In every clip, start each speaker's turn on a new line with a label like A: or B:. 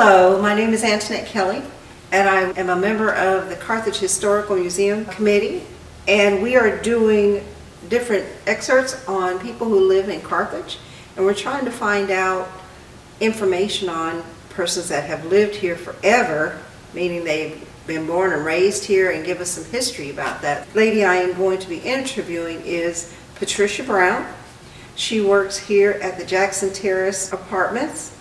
A: Hello, my name is Antoinette Kelly, and I am a member of the Carthage Historical Museum Committee, and we are doing different excerpts on people who live in Carthage, and we're trying to find out information on persons that have lived here forever, meaning they've been born and raised here, and give us some history about that. The lady I am going to be interviewing is Patricia Brown. She works here at the Jackson Terrace Apartments,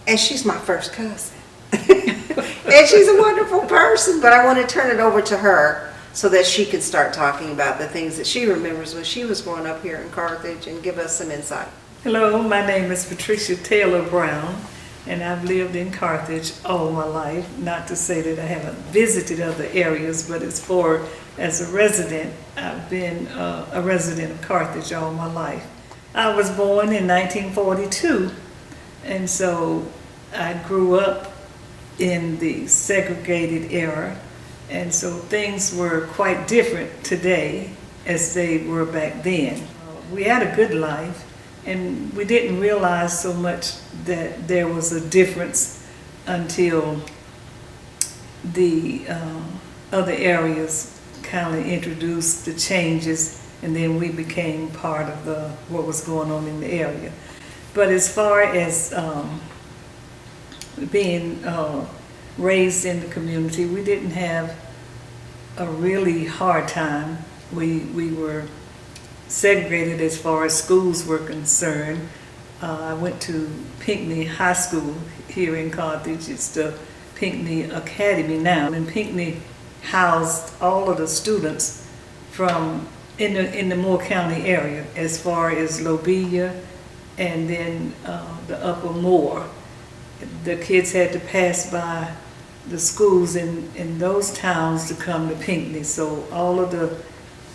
A: and she's my first cousin. And she's a wonderful person, but I want to turn it over to her so that she can start talking about the things that she remembers when she was growing up here in Carthage and give us some insight.
B: Hello, my name is Patricia Taylor Brown, and I've lived in Carthage all my life. Not to say that I haven't visited other areas, but as a resident, I've been a resident of Carthage all my life. I was born in 1942, and so I grew up in the segregated era, and so things were quite different today as they were back then. We had a good life, and we didn't realize so much that there was a difference until the other areas kind of introduced the changes, and then we became part of what was going on in the area. But as far as being raised in the community, we didn't have a really hard time. We were segregated as far as schools were concerned. I went to Pinckney High School here in Carthage. It's the Pinckney Academy now, and Pinckney housed all of the students from in the Moore County area, as far as Lobelia and then the Upper Moore. The kids had to pass by the schools in those towns to come to Pinckney, so all of the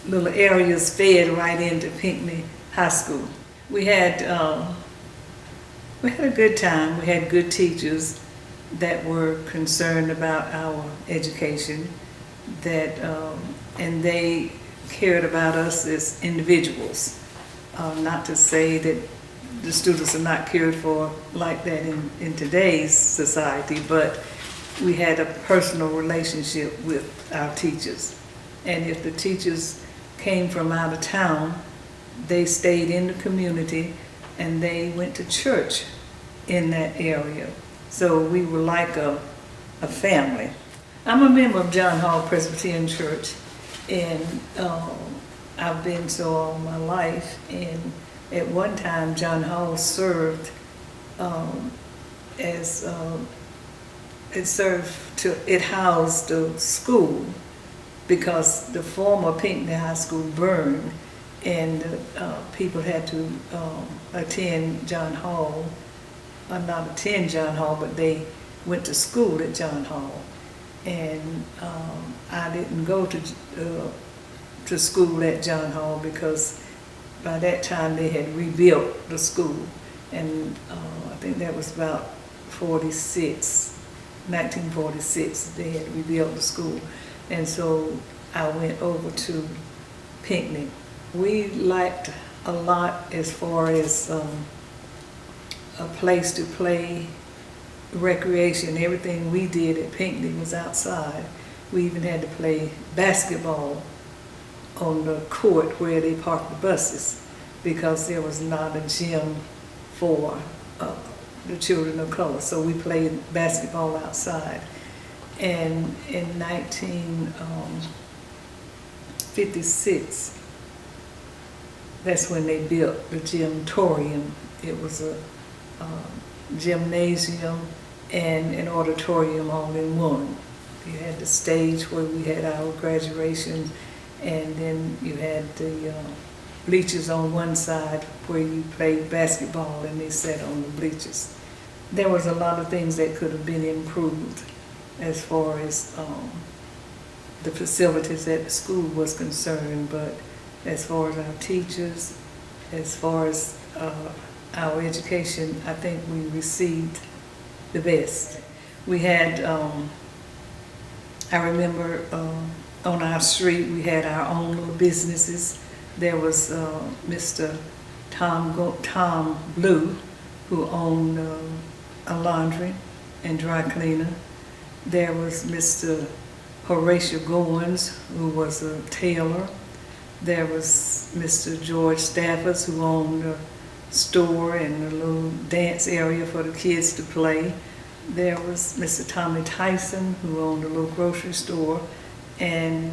B: little areas fed right into Pinckney High School. We had a good time. We had good teachers that were concerned about our education, and they cared about us as individuals. Not to say that the students are not cared for like that in today's society, but we had a personal relationship with our teachers. And if the teachers came from out of town, they stayed in the community and they went to church in that area. So we were like a family. I'm a member of John Hall Presbyterian Church, and I've been so all my life. And at one time, John Hall served it housed the school, because the former Pinckney High School burned, and people had to attend John Hall, not attend John Hall, but they went to school at John Hall. And I didn't go to school at John Hall because by that time they had rebuilt the school, and I think that was about 1946 they had rebuilt the school, and so I went over to Pinckney. We liked a lot as far as a place to play, recreation. Everything we did at Pinckney was outside. We even had to play basketball on the court where they parked the buses, because there was not a gym for the children of color. So we played basketball outside. And in 1956, that's when they built the gymtorium. It was a gymnasium and an auditorium all in one. You had the stage where we had our graduation, and then you had the bleachers on one side where you played basketball and they sat on the bleachers. There was a lot of things that could have been improved as far as the facilities at the school was concerned, but as far as our teachers, as far as our education, I think we received the best. We had, I remember on our street we had our own little businesses. There was Mr. Tom Blue, who owned a laundry, and dry cleaner. There was Mr. Horatio Goins, who was a tailor. There was Mr. George Stafford, who owned a store and a little dance area for the kids to play. There was Mr. Tommy Tyson, who owned a little grocery store, and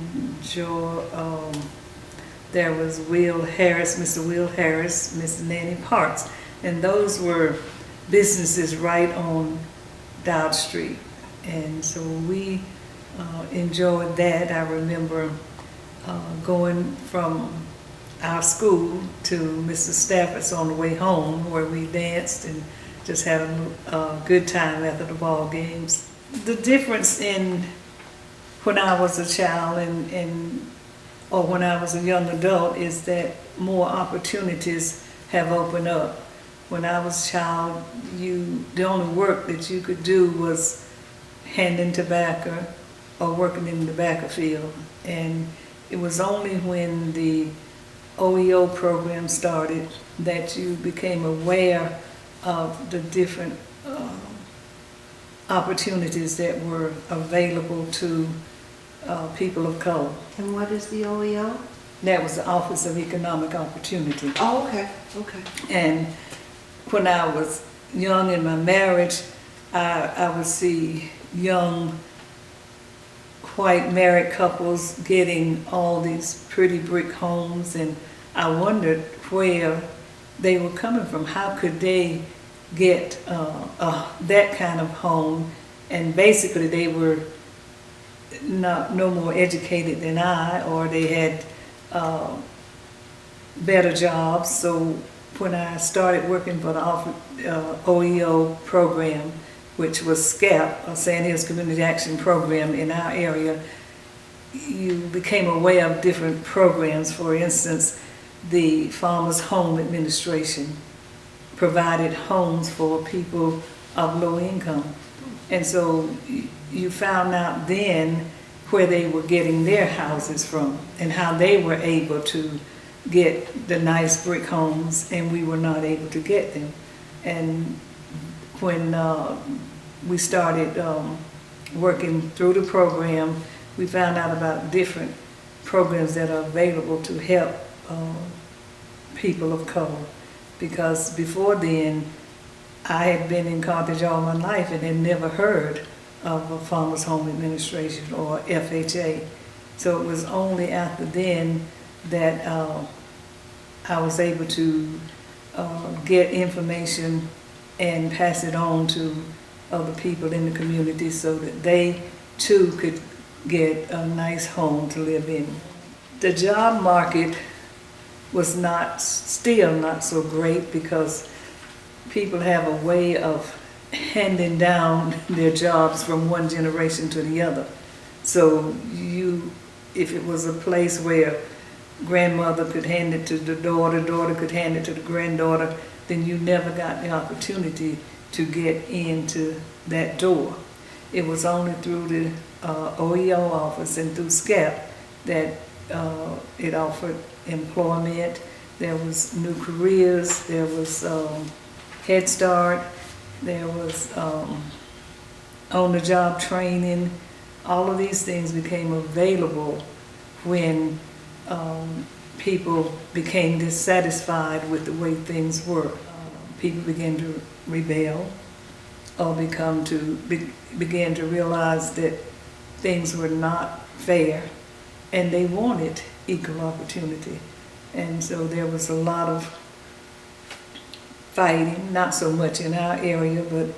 B: there was Will Harris, Mr. Will Harris, Miss Nanny Parks, and those were businesses right on Dowd Street, and so we enjoyed that. I remember going from our school to Mr. Stafford's on the way home, where we danced and just had a good time after the ball games. The difference in when I was a child or when I was a young adult is that more opportunities have opened up. When I was a child, the only work that you could do was handing tobacco or working in the tobacco field. And it was only when the OEO program started that you became aware of the different opportunities that were available to people of color.
A: And what is the OEO?
B: That was the Office of Economic Opportunity.
A: Oh, okay, okay.
B: And when I was young in my marriage, I would see young white married couples getting all these pretty brick homes, and I wondered where they were coming from. How could they get that kind of home? And basically they were no more educated than I, or they had better jobs. So when I started working for the OEO program, which was SCAP, or Sand Hills Community Action Program in our area, you became aware of different programs. For instance, the Farmers Home Administration provided homes for people of low income. And so you found out then where they were getting their houses from and how they were able to get the nice brick homes, and we were not able to get them. And when we started working through the program, we found out about different programs that are available to help people of color. Because before then, I had been in Carthage all my life and had never heard of a Farmers Home Administration or FHA. So it was only after then that I was able to get information and pass it on to other people in the community so that they too could get a nice home to live in. The job market was still not so great because people have a way of handing down their jobs from one generation to the other. So if it was a place where grandmother could hand it to the daughter, daughter could hand it to the granddaughter, then you never got the opportunity to get into that door. It was only through the OEO office and through SCAP that it offered employment. There was new careers, there was Head Start, there was on-the-job training. All of these things became available when people became dissatisfied with the way things were. People began to rebel or began to realize that things were not fair, and they wanted equal opportunity. And so there was a lot of fighting, not so much in our area, but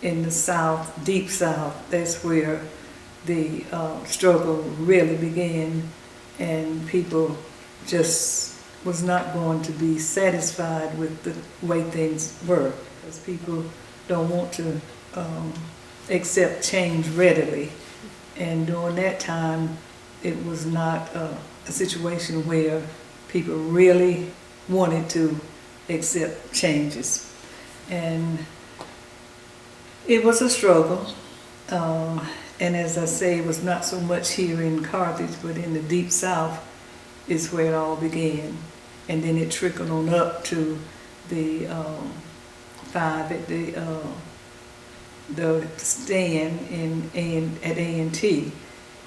B: in the South, deep South. That's where the struggle really began, and people just was not going to be satisfied with the way things were, because people don't want to accept change readily. And during that time, it was not a situation where people really wanted to accept changes. And it was a struggle. And as I say, it was not so much here in Carthage, but in the Deep South is where it all began. And then it trickled on up to the 5 at the the stand at A&T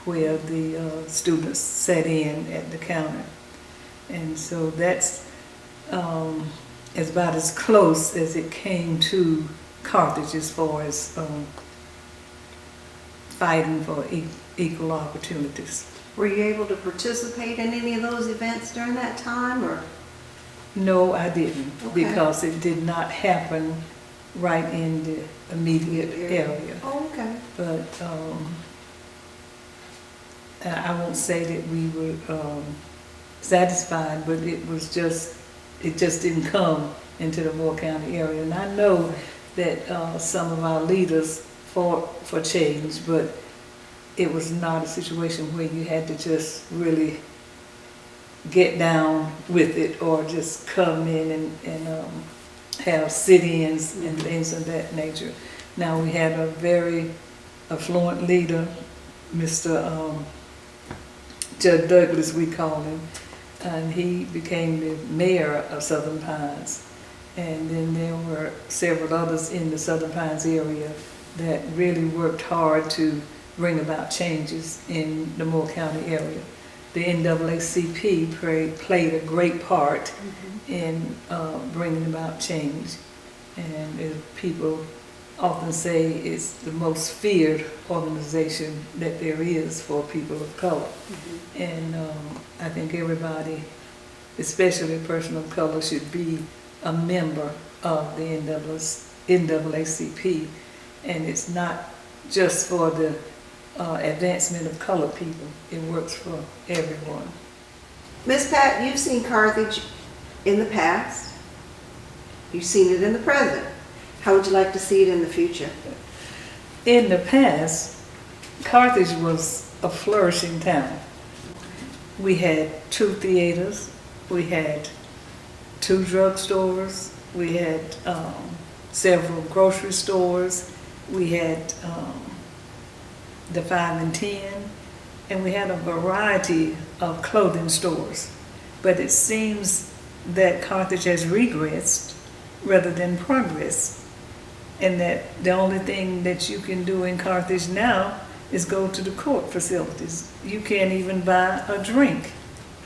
B: where the students sat in at the counter. And so that's is about as close as it came to Carthage as far as fighting for equal opportunities.
A: Were you able to participate in any of those events during that time, or?
B: No, I didn't,
A: Okay.
B: because it did not happen right in the immediate area.
A: Oh, okay.
B: But I won't say that we were satisfied, but it just didn't come into the Moore County area. And I know that some of our leaders fought for change, but it was not a situation where you had to just really get down with it or just come in and have sit-ins and things of that nature. Now we had a very affluent leader, Mr. Judge Douglas, we call him, and he became the mayor of Southern Pines. And then there were several others in the Southern Pines area that really worked hard to bring about changes in the Moore County area. The NAACP played a great part in bringing about change. And people often say it's the most feared organization that there is for people of color. And I think everybody, especially a person of color, should be a member of the NAACP. And it's not just for the advancement of colored people. It works for everyone.
A: Miss Pat, you've seen Carthage in the past. You've seen it in the present. How would you like to see it in the future?
B: In the past, Carthage was a flourishing town. We had 2 theaters, we had 2 drugstores, we had several grocery stores, we had the 5 and 10, and we had a variety of clothing stores. But it seems that Carthage has regressed rather than progressed, and that the only thing that you can do in Carthage now is go to the court facilities. You can't even buy a drink,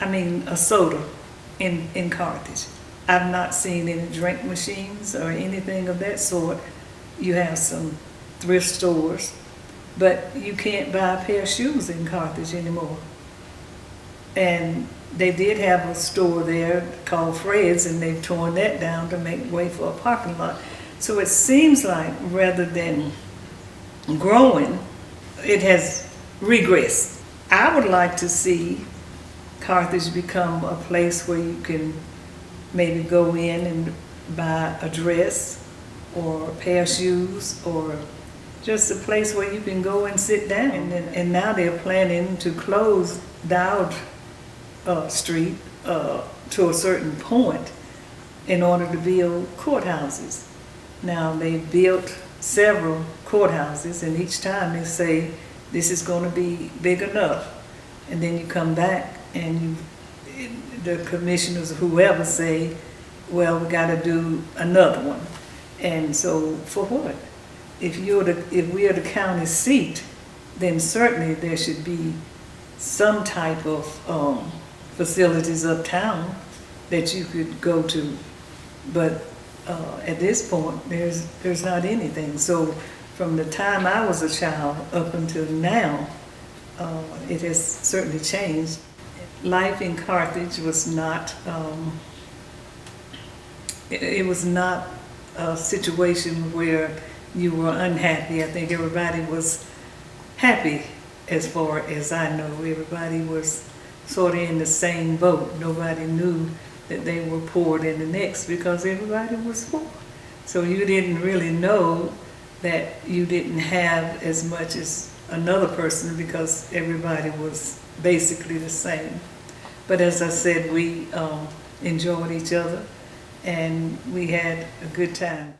B: a soda in Carthage. I've not seen any drink machines or anything of that sort. You have some thrift stores, but you can't buy a pair of shoes in Carthage anymore. And they did have a store there called Fred's, and they've torn that down to make way for a parking lot. So it seems like rather than growing, it has regressed. I would like to see Carthage become a place where you can maybe go in and buy a dress or a pair of shoes, or just a place where you can go and sit down. And now they're planning to close Dowd Street to a certain point in order to build courthouses. Now they've built several courthouses, and each time they say this is going to be big enough, and then you come back and the commissioners or whoever say, well, we got to do another one. And so for what? If we are the county seat, then certainly there should be some type of facilities uptown that you could go to. But at this point, there's not anything. So from the time I was a child up until now, it has certainly changed. Life in Carthage was not, it was not a situation where you were unhappy. I think everybody was happy as far as I know. Everybody was sort of in the same boat. Nobody knew that they were poor than the next because everybody was poor. So you didn't really know that you didn't have as much as another person because everybody was basically the same. But as I said, we enjoyed each other and we had a good time.